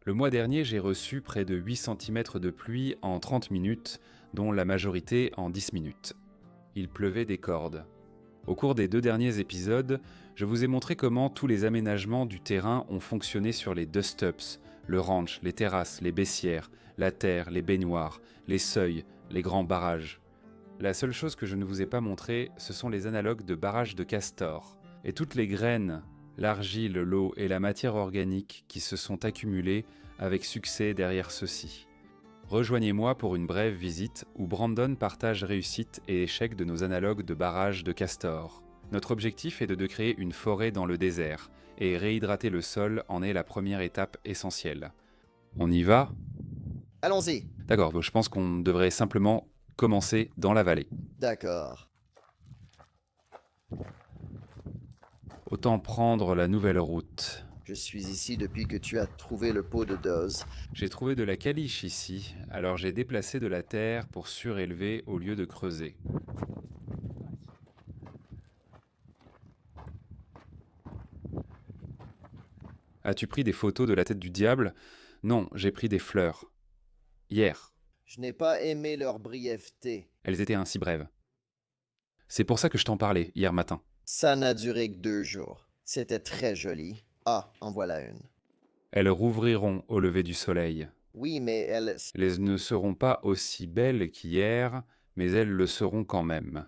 Le mois dernier, j'ai reçu près de 8 centimètres de pluie en 30 minutes, dont la majorité en 10 minutes. Il pleuvait des cordes. Au cours des 2 derniers épisodes, je vous ai montré comment tous les aménagements du terrain ont fonctionné sur les dust-ups, le ranch, les terrasses, les baissières, la terre, les baignoires, les seuils, les grands barrages. La seule chose que je ne vous ai pas montré, ce sont les analogues de barrages de castor, et toutes les graines, l'argile, l'eau et la matière organique qui se sont accumulées avec succès derrière ceux-ci. Rejoignez-moi pour une brève visite où Brandon partage réussite et échec de nos analogues de barrages de castor. Notre objectif est de créer une forêt dans le désert, et réhydrater le sol en est la première étape essentielle. On y va ? Allons-y. D'accord, donc je pense qu'on devrait simplement commencer dans la vallée. D'accord. Autant prendre la nouvelle route. Je suis ici depuis que tu as trouvé le pot de dose. J'ai trouvé de la caliche ici, alors j'ai déplacé de la terre pour surélever au lieu de creuser. As-tu pris des photos de la tête du diable ? Non, j'ai pris des fleurs. Hier. Je n'ai pas aimé leur brièveté. Elles étaient ainsi brèves. C'est pour ça que je t'en parlais hier matin. Ça n'a duré que 2 jours. C'était très joli. Ah, en voilà une. Elles rouvriront au lever du soleil. Oui, mais elles... Elles ne seront pas aussi belles qu'hier, mais elles le seront quand même.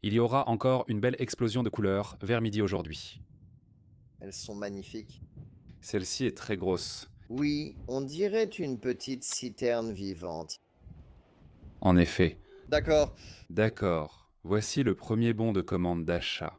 Il y aura encore une belle explosion de couleurs vers midi aujourd'hui. elles sont magnifiques. Celle-ci est très grosse. Oui, on dirait une petite citerne vivante. En effet. D'accord. D'accord. Voici le premier bon de commande d'achat.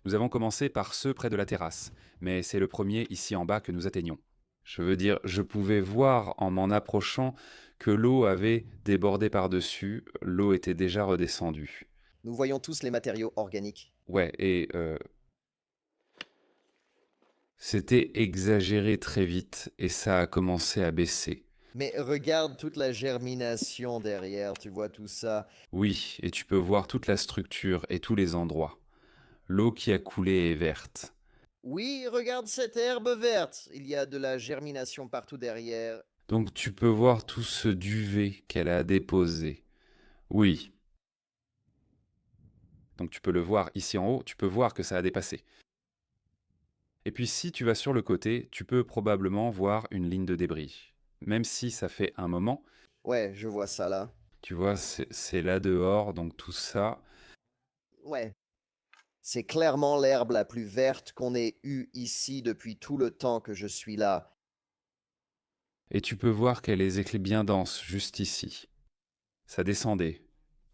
Nous avons commencé par ceux près de la terrasse, mais c'est le premier ici en bas que nous atteignons. Je veux dire, je pouvais voir en m'en approchant que l'eau avait débordé par-dessus, l'eau était déjà redescendue. Nous voyons tous les matériaux organiques. Ouais, et c'était exagéré très vite et ça a commencé à baisser. Mais regarde toute la germination derrière, tu vois tout ça. Oui, et tu peux voir toute la structure et tous les endroits. L'eau qui a coulé est verte. Oui, regarde cette herbe verte. Il y a de la germination partout derrière. Donc tu peux voir tout ce duvet qu'elle a déposé. Oui. Donc tu peux le voir ici en haut, tu peux voir que ça a dépassé. Et puis si tu vas sur le côté, tu peux probablement voir une ligne de débris. Même si ça fait un moment, Ouais, je vois ça là. tu vois, c'est là dehors, donc tout ça. Ouais. C'est clairement l'herbe la plus verte qu'on ait eue ici depuis tout le temps que je suis là. Et tu peux voir qu'elle est bien dense, juste ici. Ça descendait.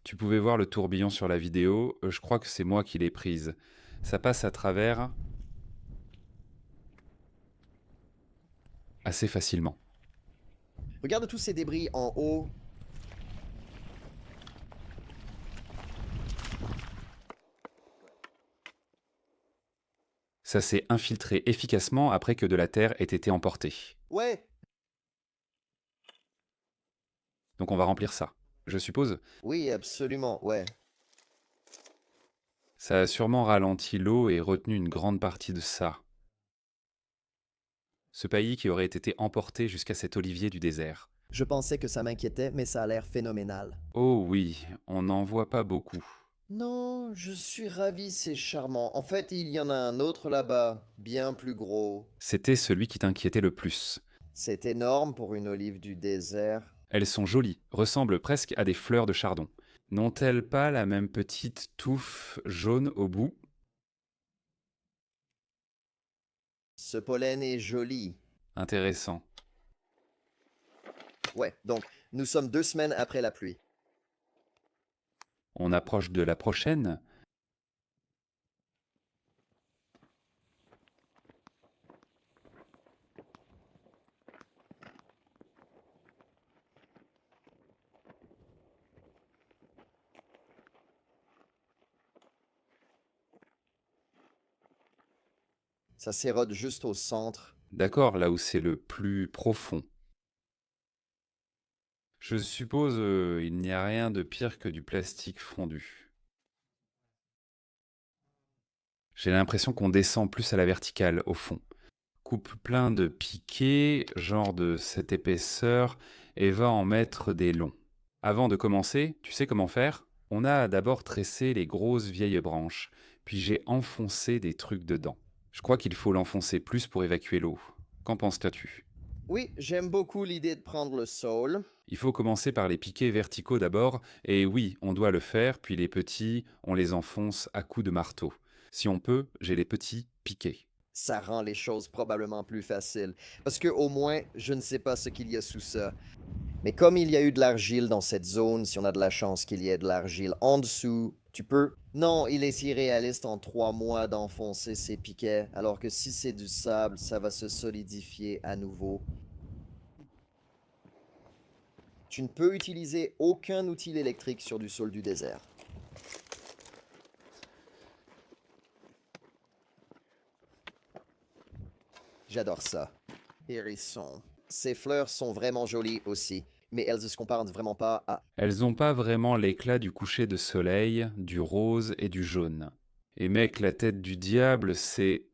Tu pouvais voir le tourbillon sur la vidéo, je crois que c'est moi qui l'ai prise. Ça passe à travers assez facilement. Regarde tous ces débris en haut. Ça s'est infiltré efficacement après que de la terre ait été emportée. Ouais. Donc on va remplir ça, je suppose. Oui, absolument, ouais. Ça a sûrement ralenti l'eau et retenu une grande partie de ça. Ce paillis qui aurait été emporté jusqu'à cet olivier du désert. Je pensais que ça m'inquiétait, mais ça a l'air phénoménal. Oh oui, on n'en voit pas beaucoup. Non, je suis ravi, c'est charmant. En fait, il y en a un autre là-bas, bien plus gros. C'était celui qui t'inquiétait le plus. C'est énorme pour une olive du désert. Elles sont jolies, ressemblent presque à des fleurs de chardon. N'ont-elles pas la même petite touffe jaune au bout ? Ce pollen est joli. Intéressant. Ouais, donc nous sommes 2 semaines après la pluie. On approche de la prochaine. Ça s'érode juste au centre. D'accord, là où c'est le plus profond. Je suppose il n'y a rien de pire que du plastique fondu. J'ai l'impression qu'on descend plus à la verticale, au fond. Coupe plein de piquets, genre de cette épaisseur, et va en mettre des longs. Avant de commencer, tu sais comment faire? On a d'abord tressé les grosses vieilles branches, puis j'ai enfoncé des trucs dedans. Je crois qu'il faut l'enfoncer plus pour évacuer l'eau. Qu'en penses-tu? Oui, j'aime beaucoup l'idée de prendre le sol. Il faut commencer par les piquets verticaux d'abord, et oui, on doit le faire, puis les petits, on les enfonce à coups de marteau. Si on peut, j'ai les petits piquets. Ça rend les choses probablement plus faciles. Parce que au moins, je ne sais pas ce qu'il y a sous ça. Mais comme il y a eu de l'argile dans cette zone, si on a de la chance qu'il y ait de l'argile en dessous, tu peux... Non, il est irréaliste en 3 mois d'enfoncer ces piquets, alors que si c'est du sable, ça va se solidifier à nouveau. Tu ne peux utiliser aucun outil électrique sur du sol du désert. J'adore ça. Hérisson. Ces fleurs sont vraiment jolies aussi, mais elles ne se comparent vraiment pas à... Elles n'ont pas vraiment l'éclat du coucher de soleil, du rose et du jaune. Et mec, la tête du diable, c'est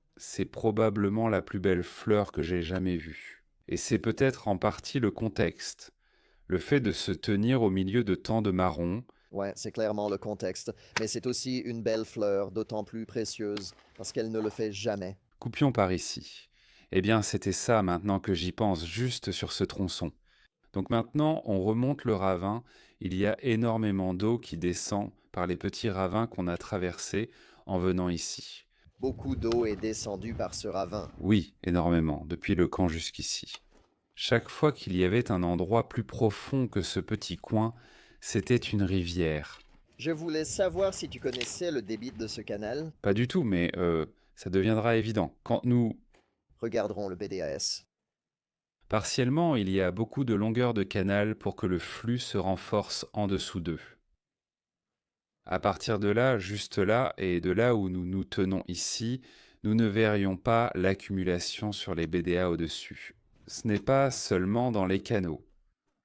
probablement la plus belle fleur que j'ai jamais vue. Et c'est peut-être en partie le contexte. Le fait de se tenir au milieu de tant de marrons. Ouais, c'est clairement le contexte, mais c'est aussi une belle fleur, d'autant plus précieuse, parce qu'elle ne le fait jamais. Coupions par ici. Eh bien, c'était ça maintenant que j'y pense, juste sur ce tronçon. Donc maintenant, on remonte le ravin. Il y a énormément d'eau qui descend par les petits ravins qu'on a traversés en venant ici. Beaucoup d'eau est descendue par ce ravin. Oui, énormément, depuis le camp jusqu'ici. Chaque fois qu'il y avait un endroit plus profond que ce petit coin, c'était une rivière. Je voulais savoir si tu connaissais le débit de ce canal. Pas du tout, mais ça deviendra évident. Quand nous... Regarderons le BDAS. Partiellement, il y a beaucoup de longueur de canal pour que le flux se renforce en dessous d'eux. À partir de là, juste là, et de là où nous nous tenons ici, nous ne verrions pas l'accumulation sur les BDA au-dessus. Ce n'est pas seulement dans les canaux.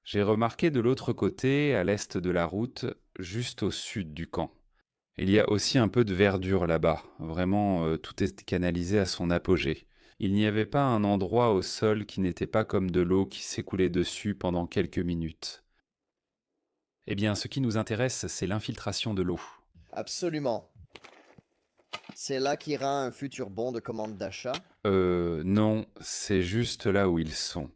J'ai remarqué de l'autre côté, à l'est de la route, juste au sud du camp. Il y a aussi un peu de verdure là-bas. Vraiment, tout est canalisé à son apogée. Il n'y avait pas un endroit au sol qui n'était pas comme de l'eau qui s'écoulait dessus pendant quelques minutes. Eh bien, ce qui nous intéresse, c'est l'infiltration de l'eau. Absolument. C'est là qu'ira un futur bon de commande d'achat. Non, c'est juste là où ils sont.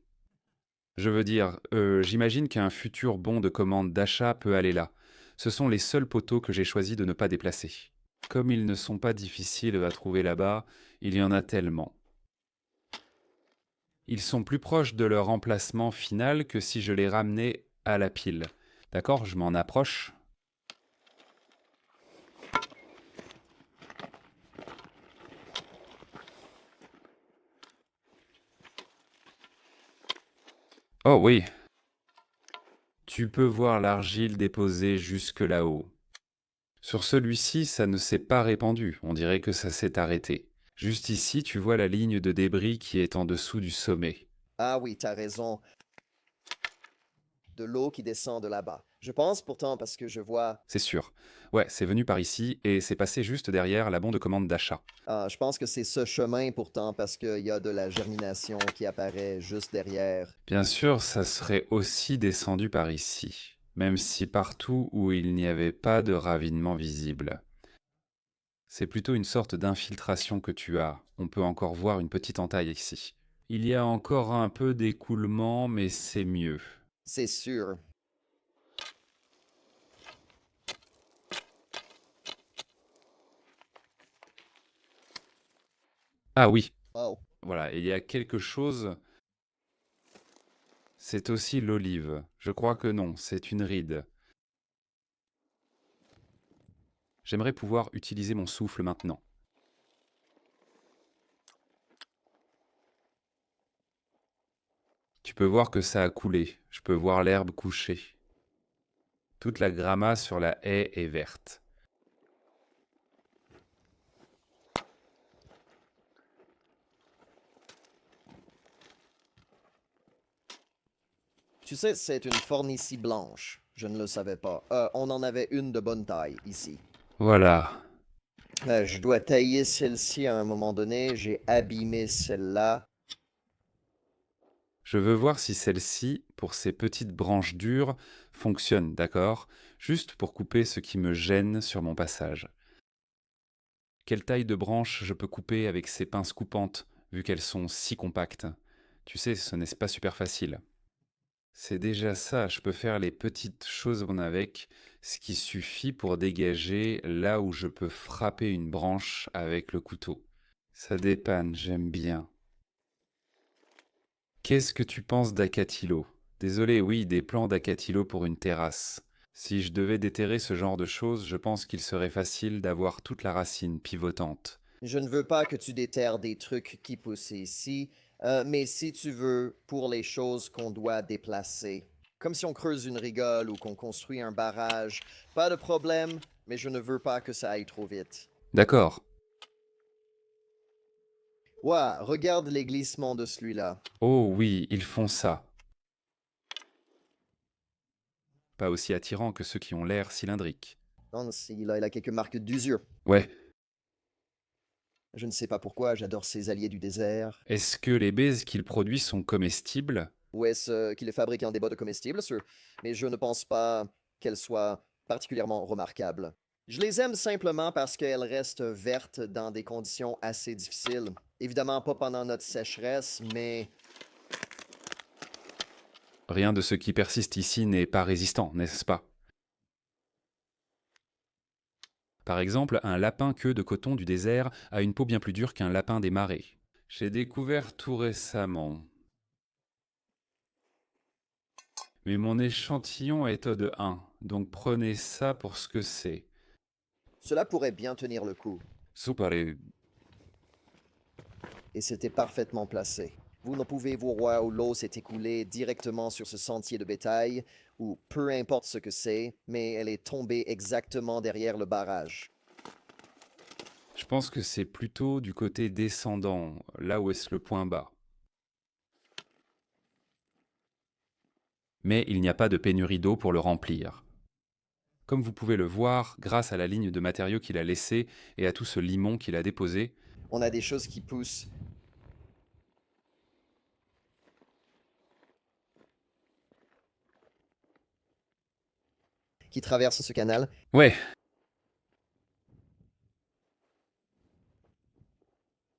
Je veux dire, j'imagine qu'un futur bon de commande d'achat peut aller là. Ce sont les seuls poteaux que j'ai choisi de ne pas déplacer. Comme ils ne sont pas difficiles à trouver là-bas, il y en a tellement. Ils sont plus proches de leur emplacement final que si je les ramenais à la pile. D'accord, je m'en approche. Oh oui. Tu peux voir l'argile déposée jusque là-haut. Sur celui-ci, ça ne s'est pas répandu, on dirait que ça s'est arrêté. Juste ici, tu vois la ligne de débris qui est en dessous du sommet. Ah oui, t'as raison. De l'eau qui descend de là-bas. Je pense pourtant parce que je vois... C'est sûr. Ouais, c'est venu par ici et c'est passé juste derrière la bon de commande d'achat. Je pense que c'est ce chemin pourtant parce qu'il y a de la germination qui apparaît juste derrière. Bien sûr, ça serait aussi descendu par ici, même si partout où il n'y avait pas de ravinement visible. C'est plutôt une sorte d'infiltration que tu as. On peut encore voir une petite entaille ici. Il y a encore un peu d'écoulement, mais c'est mieux. C'est sûr. Ah oui, Oh, voilà, il y a quelque chose. C'est aussi l'olive. Je crois que non, c'est une ride. J'aimerais pouvoir utiliser mon souffle maintenant. Tu peux voir que ça a coulé. Je peux voir l'herbe coucher. Toute la gramma sur la haie est verte. tu sais, c'est une fornicie blanche. Je ne le savais pas. On en avait une de bonne taille ici. Voilà. Je dois tailler celle-ci à un moment donné. J'ai abîmé celle-là. Je veux voir si celle-ci, pour ces petites branches dures, fonctionne, d'accord? Juste pour couper ce qui me gêne sur mon passage. Quelle taille de branche je peux couper avec ces pinces coupantes, vu qu'elles sont si compactes? Tu sais, ce n'est pas super facile. C'est déjà ça, je peux faire les petites choses avec, ce qui suffit pour dégager là où je peux frapper une branche avec le couteau. Ça dépanne, j'aime bien. Qu'est-ce que tu penses d'Acatilo? Désolé, oui, des plans d'Acatilo pour une terrasse. Si je devais déterrer ce genre de choses, je pense qu'il serait facile d'avoir toute la racine pivotante. Je ne veux pas que tu déterres des trucs qui poussent ici, mais si tu veux, pour les choses qu'on doit déplacer. Comme si on creuse une rigole ou qu'on construit un barrage. Pas de problème, mais je ne veux pas que ça aille trop vite. D'accord. Ouah, regarde les glissements de celui-là. Oh oui, ils font ça. Pas aussi attirant que ceux qui ont l'air cylindriques. Non, il a quelques marques d'usure. Ouais. Je ne sais pas pourquoi, j'adore ces alliés du désert. Est-ce que les baises qu'il produit sont comestibles? Ou est-ce qu'il est fabriqué en des bottes comestibles, sûr, mais je ne pense pas qu'elles soient particulièrement remarquables. Je les aime simplement parce qu'elles restent vertes dans des conditions assez difficiles. Évidemment pas pendant notre sécheresse, mais Rien de ce qui persiste ici n'est pas résistant, n'est-ce pas? Par exemple, un lapin queue de coton du désert a une peau bien plus dure qu'un lapin des marais. J'ai découvert tout récemment. Mais mon échantillon est de 1, donc prenez ça pour ce que c'est. cela pourrait bien tenir le coup. Super. Et c'était parfaitement placé. Vous ne pouvez voir où l'eau s'est écoulée directement sur ce sentier de bétail, ou peu importe ce que c'est, mais elle est tombée exactement derrière le barrage. Je pense que c'est plutôt du côté descendant, là où est le point bas. Mais il n'y a pas de pénurie d'eau pour le remplir. Comme vous pouvez le voir, grâce à la ligne de matériaux qu'il a laissée et à tout ce limon qu'il a déposé, On a des choses qui poussent. Qui traversent ce canal. ouais,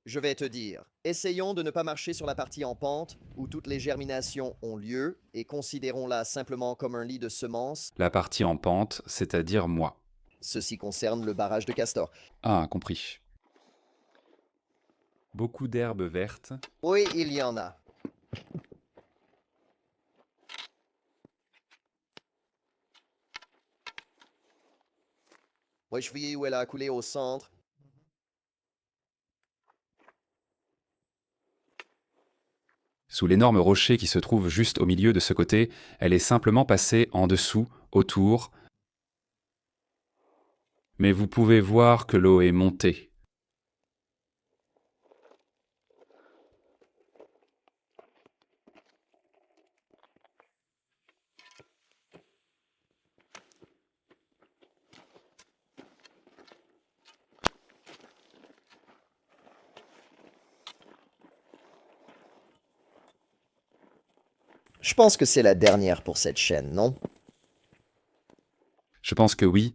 Je vais te dire, essayons de ne pas marcher sur la partie en pente où toutes les germinations ont lieu et considérons-la simplement comme un lit de semences. la partie en pente, c'est-à-dire moi. Ceci concerne le barrage de Castor. Ah, compris. Beaucoup d'herbes vertes. Oui, il y en a. Oui, je vis où elle a coulé au centre. Sous l'énorme rocher qui se trouve juste au milieu de ce côté, elle est simplement passée en dessous, autour. Mais vous pouvez voir que l'eau est montée. Je pense que c'est la dernière pour cette chaîne, non? Je pense que oui.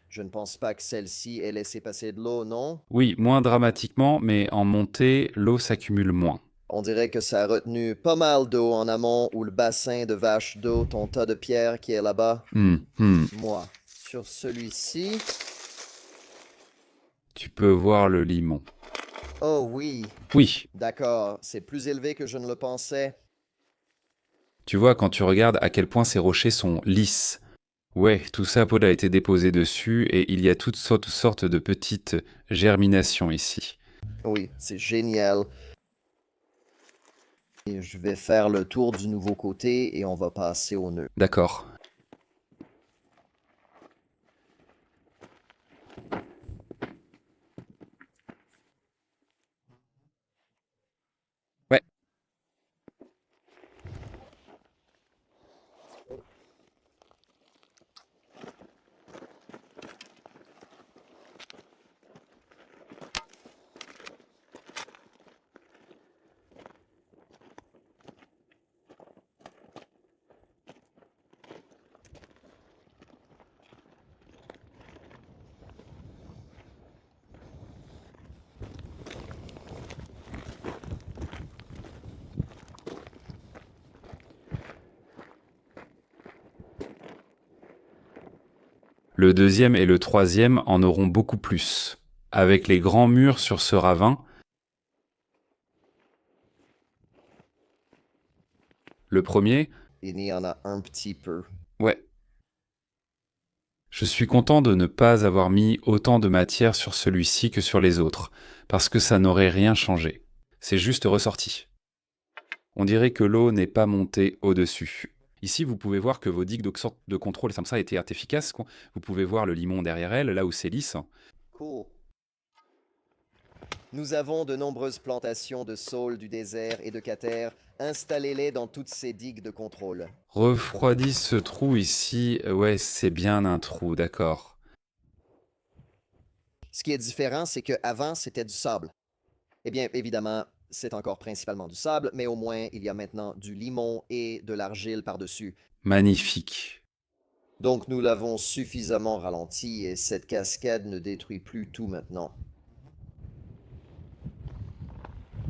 Je ne pense pas que celle-ci ait laissé passer de l'eau, non? Oui, moins dramatiquement, mais en montée, l'eau s'accumule moins. On dirait que ça a retenu pas mal d'eau en amont ou le bassin de vache d'eau, ton tas de pierres qui est là-bas. Moi. Sur celui-ci. Tu peux voir le limon. Oh oui. Oui, D'accord, c'est plus élevé que je ne le pensais. tu vois quand tu regardes à quel point ces rochers sont lisses. Ouais, tout ça a été déposé dessus et il y a toutes sortes de petites germinations ici. Oui, c'est génial. Et je vais faire le tour du nouveau côté et on va passer au nœud. D'accord. Ouais. Le deuxième et le troisième en auront beaucoup plus. Avec les grands murs sur ce ravin, le premier, Il y en a un petit peu. ouais. Je suis content de ne pas avoir mis autant de matière sur celui-ci que sur les autres, parce que ça n'aurait rien changé. C'est juste ressorti. On dirait que l'eau n'est pas montée au-dessus. Ici, vous pouvez voir que vos digues de contrôle comme ça étaient efficaces. Vous pouvez voir le limon derrière elle, là où c'est lisse. Cool. Nous avons de nombreuses plantations de saules du désert et de catères. Installez-les dans toutes ces digues de contrôle. Refroidis ce trou ici. Ouais, c'est bien un trou, d'accord. Ce qui est différent, c'est qu'avant, c'était du sable. Eh bien, évidemment, c'est encore principalement du sable, mais au moins, il y a maintenant du limon et de l'argile par-dessus. Magnifique. Donc, nous l'avons suffisamment ralenti et cette cascade ne détruit plus tout maintenant.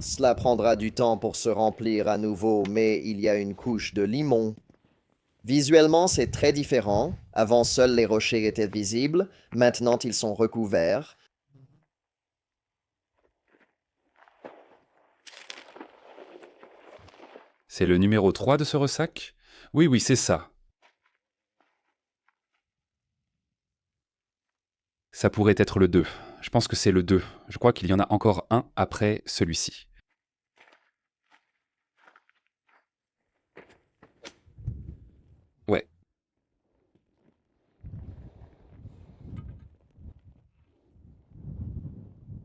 Cela prendra du temps pour se remplir à nouveau, mais il y a une couche de limon. Visuellement, c'est très différent. Avant, seuls les rochers étaient visibles. Maintenant, ils sont recouverts. C'est le numéro 3 de ce ressac? Oui, c'est ça. Ça pourrait être le 2. Je pense que c'est le 2. Je crois qu'il y en a encore un après celui-ci. Ouais.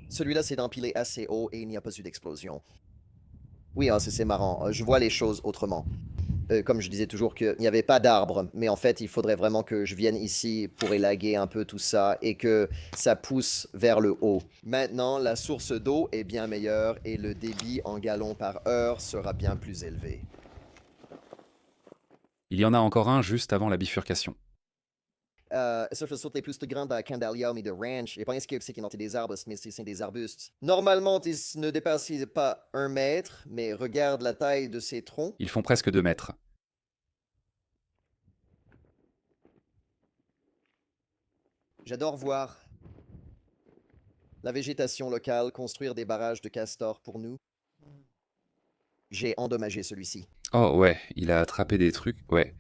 Celui-là s'est empilé assez haut et il n'y a pas eu d'explosion. Oui, hein, c'est marrant. Je vois les choses autrement. Comme je disais toujours qu'il n'y avait pas d'arbre, mais en fait, il faudrait vraiment que je vienne ici pour élaguer un peu tout ça et que ça pousse vers le haut. Maintenant, la source d'eau est bien meilleure et le débit en gallons par heure sera bien plus élevé. Il y en a encore un juste avant la bifurcation. Ça fait sauter plus de grains de Candalium et de Ranch. Je pense que c'est qu'ils ont des arbres, mais c'est des arbustes. Normalement, ils ne dépassent pas 1 mètre, mais regarde la taille de ces troncs. Ils font presque 2 mètres. J'adore voir la végétation locale construire des barrages de castors pour nous. J'ai endommagé celui-ci. Oh ouais, il a attrapé des trucs, ouais.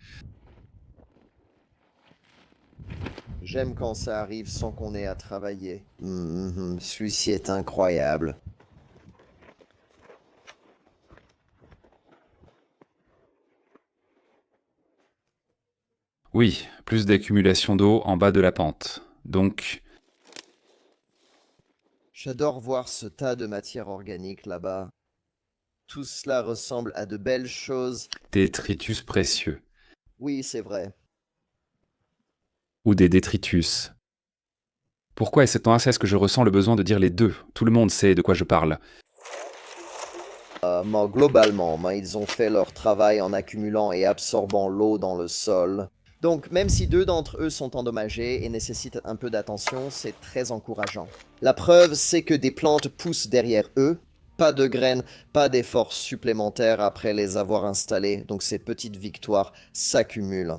J'aime quand ça arrive sans qu'on ait à travailler. Celui-ci est incroyable. Oui, plus d'accumulation d'eau en bas de la pente. Donc, J'adore voir ce tas de matière organique là-bas. Tout cela ressemble à de belles choses. détritus précieux. Oui, c'est vrai. Ou des détritus. Pourquoi est-ce tant est-ce que je ressens le besoin de dire les deux? Tout le monde sait de quoi je parle. Mais globalement, ils ont fait leur travail en accumulant et absorbant l'eau dans le sol. Donc, même si 2 d'entre eux sont endommagés et nécessitent un peu d'attention, c'est très encourageant. La preuve, c'est que des plantes poussent derrière eux, pas de graines, pas d'efforts supplémentaires après les avoir installées, donc ces petites victoires s'accumulent.